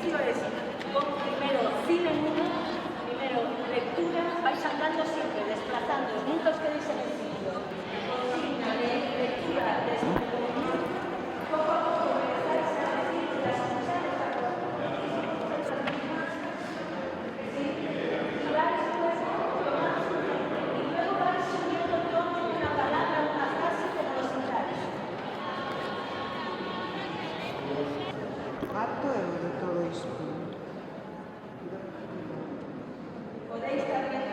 ejercicio es, con primero cine mudo, primero lectura, vais andando siempre, desplazando, nunca os quedéis en el sitio. Consigna de lectura, poco a poco empezáis a decir las cosas de la Harto de todo isto. podéis también